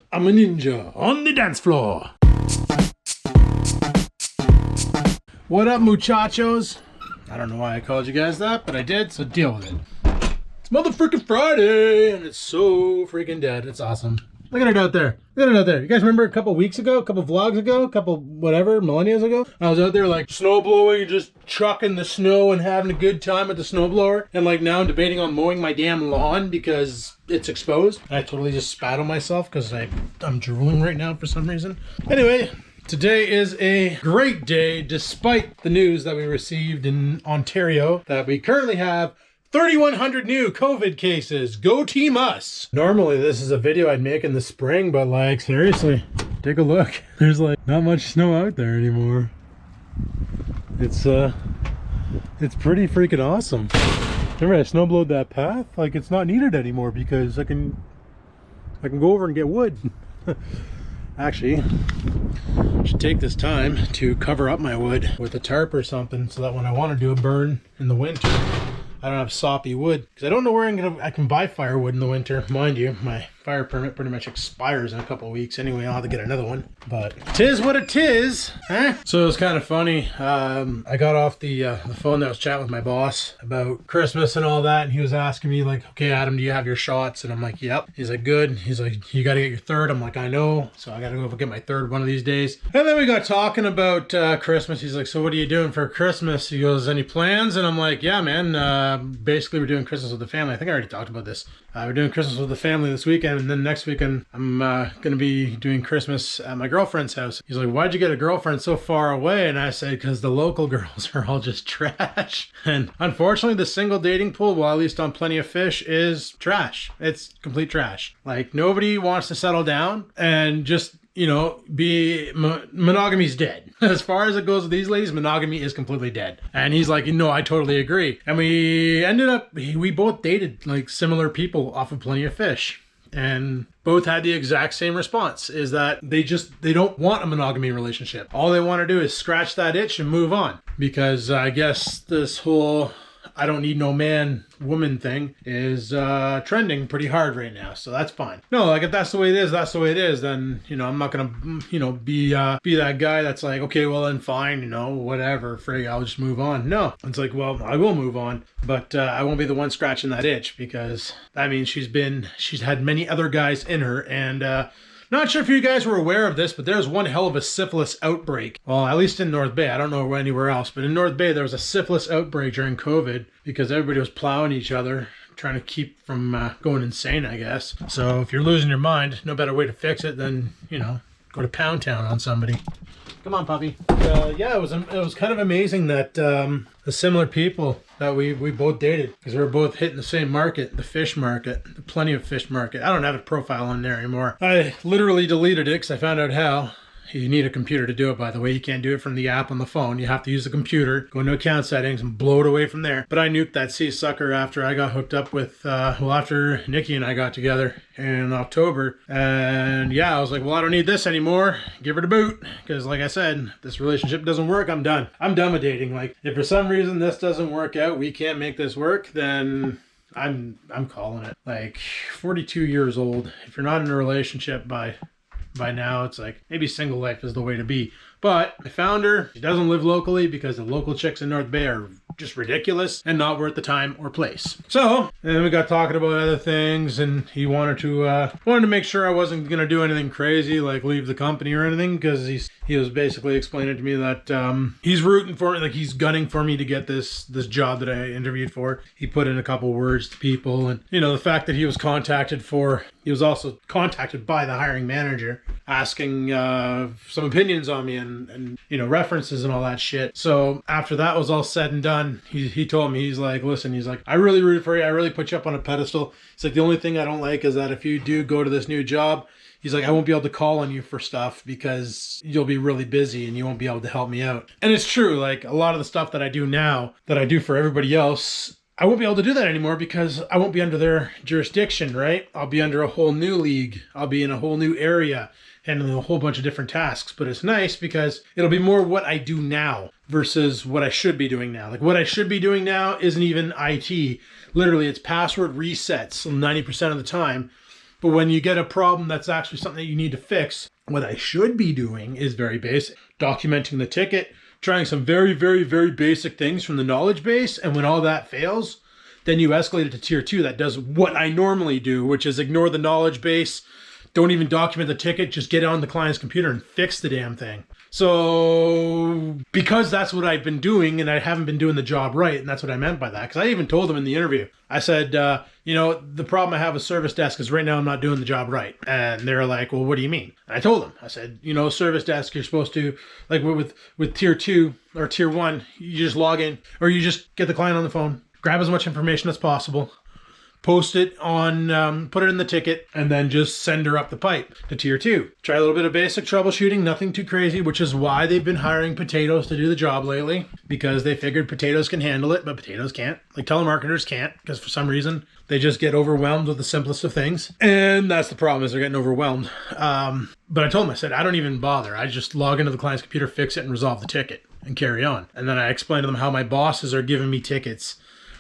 I'm a ninja on the dance floor. What up, muchachos? I don't know why I called you guys that, but I did, so deal with it. It's motherfucking Friday, and it's so freaking dead. It's awesome. Look at it out there. Look at it out there. You guys remember a couple weeks ago, a couple vlogs ago, a couple whatever, millennia ago? I was out there like snow blowing and just chucking the snow and having a good time with the snowblower. And like now I'm debating on mowing my damn lawn because it's exposed. I totally just spat on myself because I'm drooling right now for some reason. Anyway, today is a great day despite the news that we received in Ontario that we currently have 3,100 new COVID cases. Go team us. Normally this is a video I'd make in the spring, but like seriously, take a look. There's like not much snow out there anymore. It's pretty freaking awesome. Remember I snowblowed that path? Like it's not needed anymore because I can go over and get wood. Actually, I should take this time to cover up my wood with a tarp or something so that when I want to do a burn in the winter, I don't have soppy wood, because I don't know where I can buy firewood in the winter. Mind you, my fire permit pretty much expires in a couple of weeks anyway. I'll have to get another one, but tis what it is, huh? So it was kind of funny. I got off the phone. I was chatting with my boss about Christmas and all that, and he was asking me like, okay, Adam, do you have your shots? And I'm like, yep. He's like, good. He's like, you got to get your third. I'm like, I know. So I got to go get my third one of these days. And then we got talking about Christmas. He's like, so what are you doing for Christmas? He goes, any plans? And I'm like, yeah, man. Basically, we're doing Christmas with the family. I think I already talked about this. We're doing Christmas with the family this weekend, and then next weekend I'm going to be doing Christmas at my girlfriend's house. He's like, why'd you get a girlfriend so far away? And I said, because the local girls are all just trash. And unfortunately, the single dating pool, well, at least on Plenty of Fish, is trash. It's complete trash. Like, nobody wants to settle down and just, you know, monogamy's dead. As far as it goes with these ladies, monogamy is completely dead. And he's like, no, I totally agree. And we both dated like similar people off of Plenty of Fish. And both had the exact same response, is that they don't want a monogamy relationship. All they want to do is scratch that itch and move on. Because I guess this whole I don't need no man woman thing is trending pretty hard right now, so that's fine. No, like if that's the way it is, that's the way it is. Then, you know, I'm not gonna, you know, be that guy that's like, okay, well then fine, you know, whatever, frig, I'll just move on. No, it's like, well, I will move on, but I won't be the one scratching that itch, because that means she's had many other guys in her. And not sure if you guys were aware of this, but there's one hell of a syphilis outbreak. Well, at least in North Bay. I don't know anywhere else, but in North Bay there was a syphilis outbreak during COVID because everybody was plowing each other, trying to keep from going insane, I guess. So if you're losing your mind, no better way to fix it than, you know, go to Pound Town on somebody. Come on, puppy. Yeah, it was kind of amazing that the similar people that we both dated, because we were both hitting the same market, the fish market, the Plenty of Fish market. I don't have a profile on there anymore. I literally deleted it because I found out how. You need a computer to do it, by the way. You can't do it from the app on the phone. You have to use the computer, go into account settings, and blow it away from there. But I nuked that sea sucker after I got hooked up with, after Nikki and I got together in October. And yeah, I was like, well, I don't need this anymore. Give her the boot. Because like I said, this relationship doesn't work. I'm done. I'm done with dating. Like, if for some reason this doesn't work out, we can't make this work, then I'm calling it. Like, 42 years old. If you're not in a relationship by now, it's like maybe single life is the way to be. But I found her. She doesn't live locally because the local chicks in North Bay are just ridiculous and not worth the time or place. So, and then we got talking about other things, and he wanted to make sure I wasn't gonna do anything crazy like leave the company or anything, because he was basically explaining to me that he's rooting for me, like he's gunning for me to get this job that I interviewed for. He put in a couple words to people, and you know, the fact that he was also contacted by the hiring manager asking some opinions on me and you know, references and all that shit. So after that was all said and done, he told me, he's like, listen, he's like, I really rooted for you. I really put you up on a pedestal. It's like, the only thing I don't like is that if you do go to this new job, he's like, I won't be able to call on you for stuff because you'll be really busy and you won't be able to help me out. And it's true. Like, a lot of the stuff that I do now that I do for everybody else, I won't be able to do that anymore because I won't be under their jurisdiction, right? I'll be under a whole new league. I'll be in a whole new area, handling a whole bunch of different tasks. But it's nice because it'll be more what I do now versus what I should be doing now. Like, what I should be doing now isn't even IT. Literally, it's password resets 90% of the time. But But when you get a problem that's actually something that you need to fix, what I should be doing is very basic. Documenting the ticket, trying some very, very, very basic things from the knowledge base. And when all that fails, then you escalate it to tier 2 that does what I normally do, which is ignore the knowledge base, don't even document the ticket, just get on the client's computer and fix the damn thing. So because that's what I've been doing and I haven't been doing the job right, and that's what I meant by that, because I even told them in the interview, I said, you know, the problem I have with service desk is right now I'm not doing the job right. And they're like, well, what do you mean? And I told them, I said, you know, service desk, you're supposed to, like with tier 2 or tier 1, you just log in or you just get the client on the phone, grab as much information as possible, post it on, put it in the ticket, and then just send her up the pipe to tier 2. Try a little bit of basic troubleshooting, nothing too crazy, which is why they've been hiring potatoes to do the job lately, because they figured potatoes can handle it, but potatoes can't. Like telemarketers can't, because for some reason they just get overwhelmed with the simplest of things. And that's the problem, is they're getting overwhelmed. But I told them, I said, I don't even bother. I just log into the client's computer, fix it, and resolve the ticket, and carry on. And then I explained to them how my bosses are giving me tickets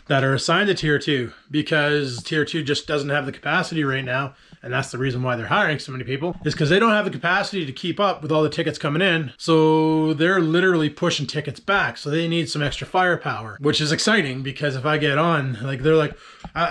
that are assigned to tier 2 because tier 2 just doesn't have the capacity right now. And that's the reason why they're hiring so many people, is because they don't have the capacity to keep up with all the tickets coming in. So they're literally pushing tickets back. So they need some extra firepower, which is exciting because if I get on, like, they're like,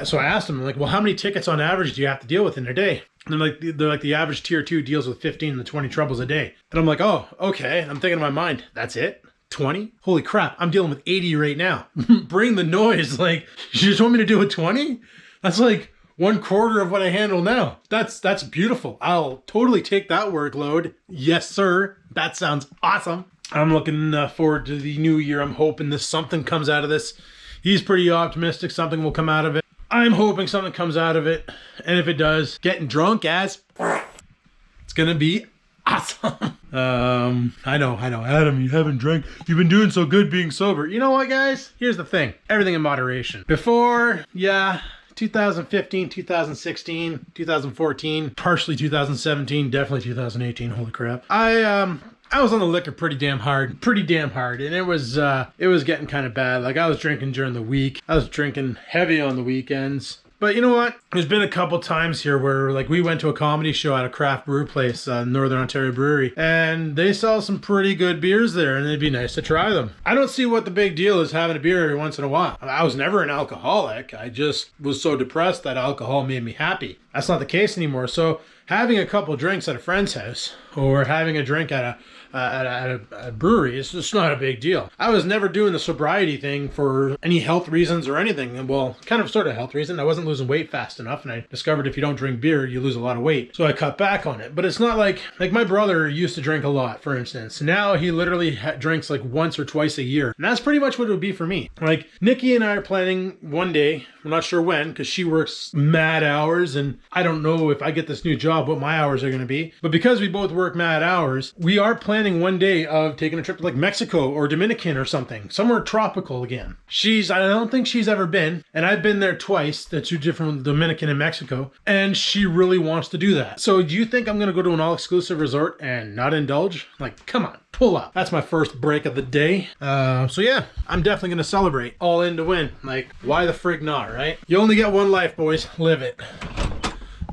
so I asked them, like, well, how many tickets on average do you have to deal with in a day? And they're like, the average tier 2 deals with 15 to 20 troubles a day. And I'm like, oh, okay. And I'm thinking in my mind, that's it? 20? Holy crap, I'm dealing with 80 right now. Bring the noise. Like, you just want me to deal with 20? That's like 1/4 of what I handle now. That's beautiful. I'll totally take that workload. Yes, sir. That sounds awesome. I'm looking forward to the new year. I'm hoping something comes out of this. He's pretty optimistic something will come out of it. I'm hoping something comes out of it. And if it does, getting drunk as it's gonna be awesome. I know, Adam, you haven't drank. You've been doing so good being sober. You know what, guys? Here's the thing. Everything in moderation. Before, yeah, 2015, 2016, 2014, partially 2017, definitely 2018. Holy crap. I was on the liquor pretty damn hard, and it was getting kind of bad. Like, I was drinking during the week. I was drinking heavy on the weekends. But you know what? There's been a couple times here where, like, we went to a comedy show at a craft brew place, Northern Ontario Brewery, and they sell some pretty good beers there, and it'd be nice to try them. I don't see what the big deal is having a beer every once in a while. I was never an alcoholic. I just was so depressed that alcohol made me happy. That's not the case anymore. So having a couple drinks at a friend's house or having a drink at a brewery is just not a big deal. I was never doing the sobriety thing for any health reasons or anything. Well, kind of sort of health reason. I wasn't losing weight fast enough, and I discovered if you don't drink beer, you lose a lot of weight. So I cut back on it. But it's not like my brother used to drink a lot, for instance. Now he literally drinks like once or twice a year. And that's pretty much what it would be for me. Like, Nikki and I are planning one day, I'm not sure when, because she works mad hours, and I don't know if I get this new job what my hours are going to be. But because we both work mad hours, we are planning one day of taking a trip to like Mexico or Dominican or something, somewhere tropical again. I don't think she's ever been, and I've been there twice, the two different, Dominican and Mexico, and she really wants to do that. So do you think I'm going to go to an all-exclusive resort and not indulge? Like, come on. Pull up. That's my first break of the day. So yeah, I'm definitely going to celebrate. All in to win. Like, why the frig not, right? You only get one life, boys. Live it.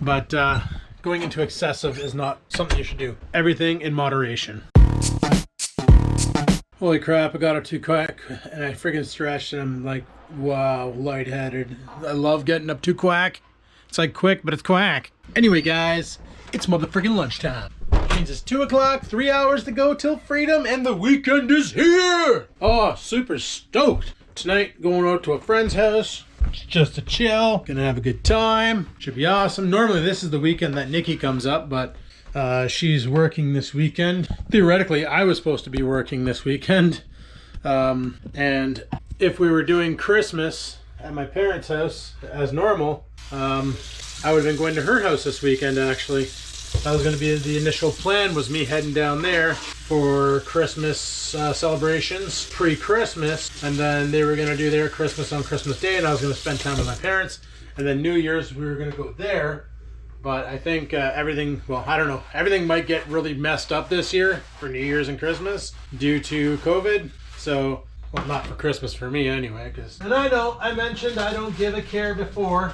But going into excessive is not something you should do. Everything in moderation. Holy crap, I got up too quick and I friggin' stretched and I'm like, wow, lightheaded. I love getting up too quick. It's like quick, but it's quack. Anyway, guys, it's motherfucking lunchtime. Means it's 2 o'clock, 3 hours to go till freedom, and the weekend is here! Oh, super stoked. Tonight, going out to a friend's house, just to chill, gonna have a good time, should be awesome. Normally this is the weekend that Nikki comes up, but she's working this weekend. Theoretically, I was supposed to be working this weekend, and if we were doing Christmas at my parents' house as normal, I would have been going to her house this weekend, actually. That was going to be the initial plan, was me heading down there for Christmas celebrations, pre-Christmas, and then they were going to do their Christmas on Christmas Day, and I was going to spend time with my parents, and then New Year's we were going to go there. But I think everything, well, I don't know, everything might get really messed up this year for New Year's and Christmas due to COVID. So, well, not for Christmas for me anyway, and I know I mentioned I don't give a care before,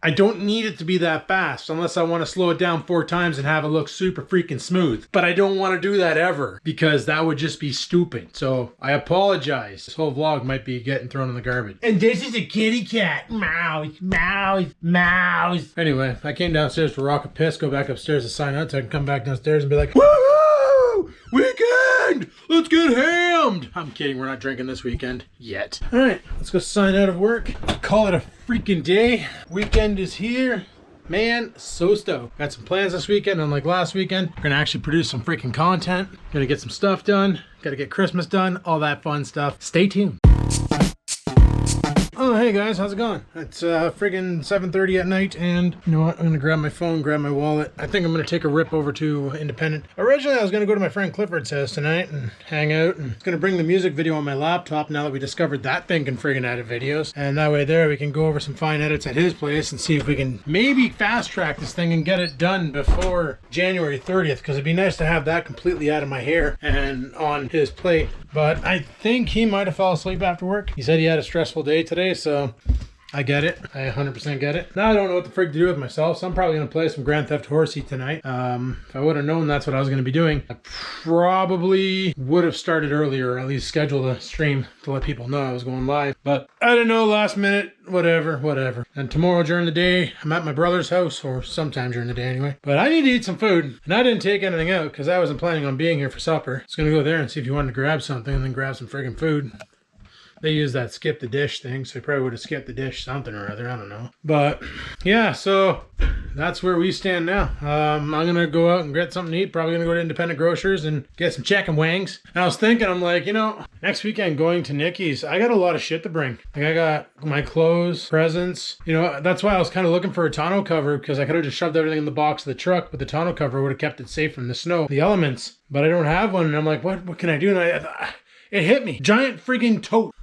I don't need it to be that fast unless I want to slow it down 4 times and have it look super freaking smooth. But I don't want to do that ever because that would just be stupid. So I apologize. This whole vlog might be getting thrown in the garbage. And this is a kitty cat. Mouse, mouse, mouse. Anyway, I came downstairs to rock a piss, go back upstairs to sign out so I can come back downstairs and be like, woohoo! Weekend! Let's get hammed! I'm kidding, we're not drinking this weekend yet. Alright, let's go sign out of work. Call it a freaking day. Weekend is here. Man, so stoked. Got some plans this weekend, unlike last weekend. We're gonna actually produce some freaking content. Gonna get some stuff done. Gotta get Christmas done, all that fun stuff. Stay tuned. Oh, hey guys, how's it going? It's friggin' 7:30 at night, and you know what? I'm gonna grab my phone, grab my wallet. I think I'm gonna take a rip over to Independent. Originally, I was gonna go to my friend Clifford's house tonight and hang out, and gonna bring the music video on my laptop now that we discovered that thing can friggin' edit videos. And that way there, we can go over some fine edits at his place and see if we can maybe fast track this thing and get it done before January 30th, because it'd be nice to have that completely out of my hair and on his plate. But I think he might have fallen asleep after work. He said he had a stressful day today, so I get it. I 100% get it. Now I don't know what the frig to do with myself, so I'm probably going to play some Grand Theft Horsey tonight. If I would have known that's what I was going to be doing, I probably would have started earlier, or at least scheduled a stream to let people know I was going live. But I don't know, last minute, whatever. And tomorrow during the day, I'm at my brother's house, or sometime during the day anyway. But I need to eat some food, and I didn't take anything out because I wasn't planning on being here for supper. I was going to go there and see if you wanted to grab something and then grab some friggin' food. They use that skip the dish thing, so I probably would have skipped the dish something or other, I don't know. But yeah, so that's where we stand now. I'm gonna go out and get something to eat, probably gonna go to Independent Grocers and get some chicken wings. And I was thinking, I'm like, you know, next weekend going to Nikki's, I got a lot of shit to bring. Like I got my clothes, presents, you know, that's why I was kind of looking for a tonneau cover, because I could have just shoved everything in the box of the truck, but the tonneau cover would have kept it safe from the snow, the elements. But I don't have one, and I'm like, what can I do? And it hit me. Giant freaking tote.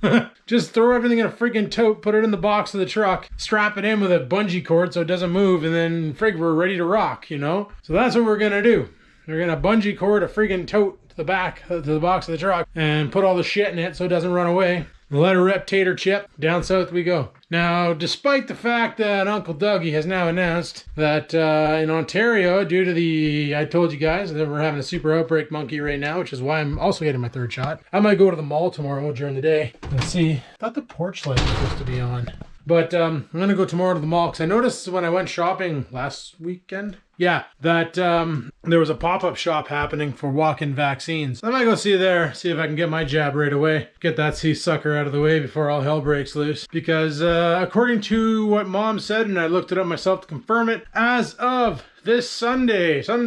Just throw everything in a freaking tote, put it in the box of the truck, strap it in with a bungee cord so it doesn't move, and then frig, we're ready to rock, you know? So that's what we're gonna do. We're gonna bungee cord a freaking tote to the back, to the box of the truck, and put all the shit in it so it doesn't run away. Let her rep tater chip. Down south we go. Now, despite the fact that Uncle Dougie has now announced that in Ontario, due to the, I told you guys that we're having a super outbreak monkey right now, which is why I'm also getting my 3rd shot. I might go to the mall tomorrow during the day. Let's see. I thought the porch light was supposed to be on. But I'm going to go tomorrow to the mall because I noticed when I went shopping last weekend, yeah, that there was a pop-up shop happening for walk-in vaccines. I might go see there, see if I can get my jab right away. Get that sea sucker out of the way before all hell breaks loose. Because according to what Mom said, and I looked it up myself to confirm it, as of this Sunday, live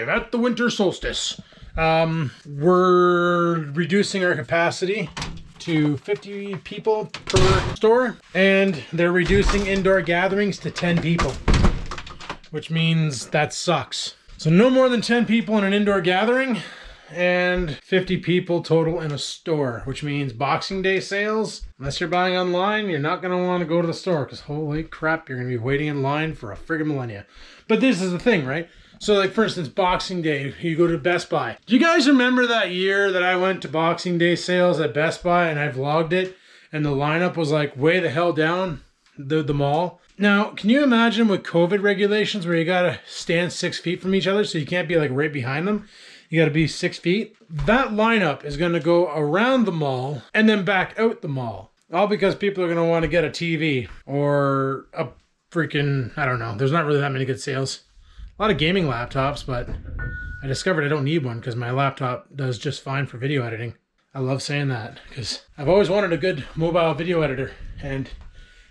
at the winter solstice, we're reducing our capacity to 50 people per store, and they're reducing indoor gatherings to 10 people, which means that sucks. So no more than 10 people in an indoor gathering, and 50 people total in a store, which means Boxing Day sales, unless you're buying online, you're not going to want to go to the store, because holy crap, you're going to be waiting in line for a friggin' millennia. But this is the thing, right? So like for instance, Boxing Day, you go to Best Buy. Do you guys remember that year that I went to Boxing Day sales at Best Buy and I vlogged it and the lineup was like way the hell down the mall? Now, can you imagine with COVID regulations where you gotta stand 6 feet from each other so you can't be like right behind them? You gotta be 6 feet. That lineup is gonna go around the mall and then back out the mall. All because people are gonna want to get a TV or a freaking, I don't know. There's not really that many good sales. A lot of gaming laptops, but I discovered I don't need one because my laptop does just fine for video editing. I love saying that because I've always wanted a good mobile video editor, and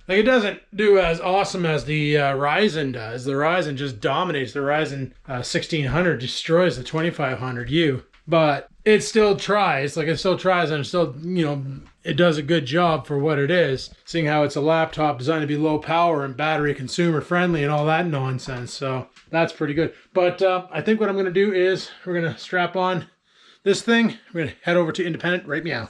like it doesn't do as awesome as the Ryzen does. The Ryzen just dominates. The Ryzen 1600 destroys the 2500U, but it still tries. Like it still tries, and it still, you know, it does a good job for what it is, seeing how it's a laptop designed to be low power and battery consumer friendly and all that nonsense. So that's pretty good. But I think what I'm going to do is we're going to strap on this thing. We're going to head over to Independent right meow.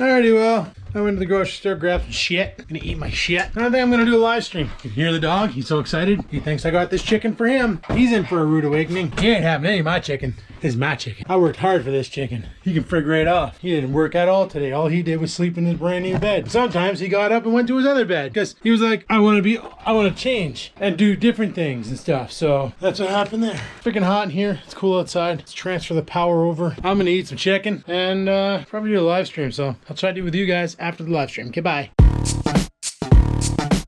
Alrighty, well, I went to the grocery store, grabbed some shit. Gonna eat my shit. And I think I'm gonna do a live stream. You can hear the dog. He's so excited. He thinks I got this chicken for him. He's in for a rude awakening. He ain't having any of my chicken. This is my chicken. I worked hard for this chicken. He can frig right off. He didn't work at all today. All he did was sleep in his brand new bed. Sometimes he got up and went to his other bed because he was like, I want to change and do different things and stuff. So that's what happened there. Freaking hot in here. It's cool outside. Let's transfer the power over. I'm gonna eat some chicken and probably do a live stream. So I'll try to do with you guys after the live stream. Okay, bye.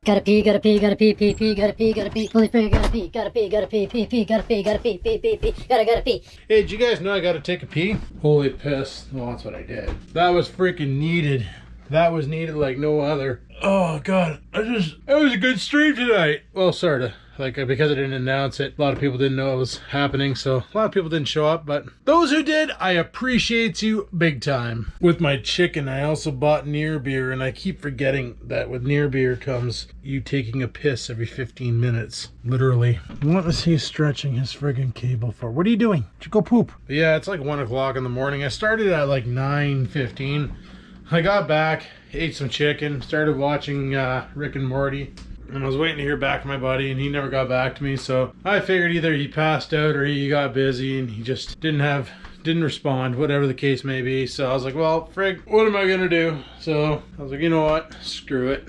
Gotta pee, gotta pee, gotta pee, pee, pee, gotta pee, gotta pee, holy frick, gotta pee, gotta pee, gotta pee, pee, pee, gotta pee, gotta pee, pee, pee, pee, gotta pee. Hey, did you guys know I gotta take a pee? Holy piss. Well, that's what I did. That was freaking needed. That was needed like no other. Oh god, it was a good stream tonight. Well, sorta. Like, because I didn't announce it, a lot of people didn't know it was happening, so a lot of people didn't show up, but those who did, I appreciate you big time. With my chicken, I also bought near beer, and I keep forgetting that with near beer comes you taking a piss every 15 minutes. Literally. What is he stretching his friggin' cable for? What are you doing? Did you go poop? But yeah, it's like 1 o'clock in the morning. I started at like 9:15. I got back, ate some chicken, started watching Rick and Morty. And I was waiting to hear back from my buddy, and he never got back to me, so I figured either he passed out or he got busy and he just didn't respond, whatever the case may be. So I was like, well, frig, what am I gonna do? So I was like, you know what, screw it.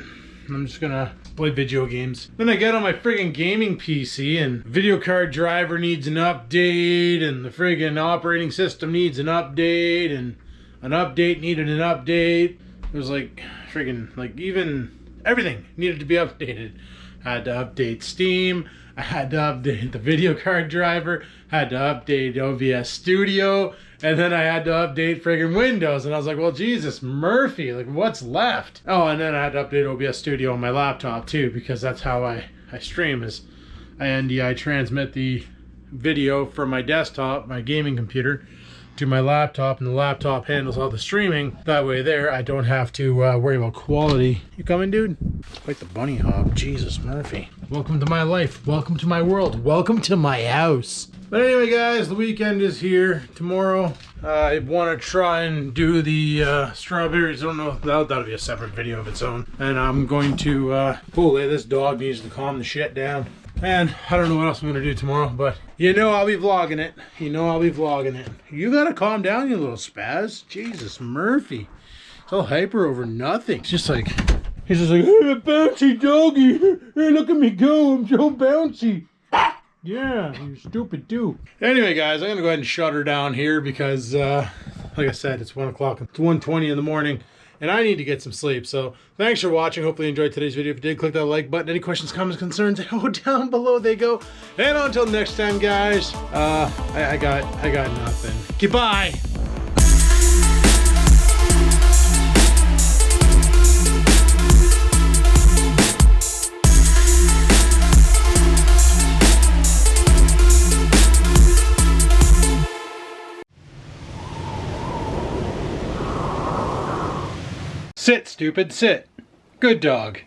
I'm just gonna play video games. Then I get on my friggin' gaming PC and video card driver needs an update and the friggin' operating system needs an update and an update needed an update. It was like friggin' like even everything needed to be updated. I had to update Steam. I had to update the video card driver. I had to update OBS Studio. And then I had to update friggin' Windows. And I was like, well, Jesus, Murphy, like what's left? Oh, and then I had to update OBS Studio on my laptop too, because that's how I stream is I NDI transmit the video from my desktop, my gaming computer, to my laptop, and the laptop handles all the streaming. That way there, I don't have to worry about quality. You coming, dude? Quite the bunny hop. Jesus, Murphy. Welcome to my life. Welcome to my world. Welcome to my house. But anyway, guys, the weekend is here. Tomorrow, I want to try and do the strawberries. I don't know. That'll be a separate video of its own. And I'm going to... holy, this dog needs to calm the shit down. And I don't know what else I'm going to do tomorrow, but you know I'll be vlogging it. You know I'll be vlogging it. You got to calm down, you little spaz. Jesus, Murphy. It's all hyper over nothing. It's just like, he's just like, hey, bouncy doggy. Hey, look at me go. I'm so bouncy. Yeah, you're stupid too. Anyway, guys, I'm going to go ahead and shut her down here because, like I said, it's 1 o'clock. It's 1:20 in the morning. And I need to get some sleep. So thanks for watching. Hopefully you enjoyed today's video. If you did, click that like button. Any questions, comments, concerns, oh, down below they go. And until next time, guys, I got nothing. Goodbye. Sit, stupid, sit. Good dog.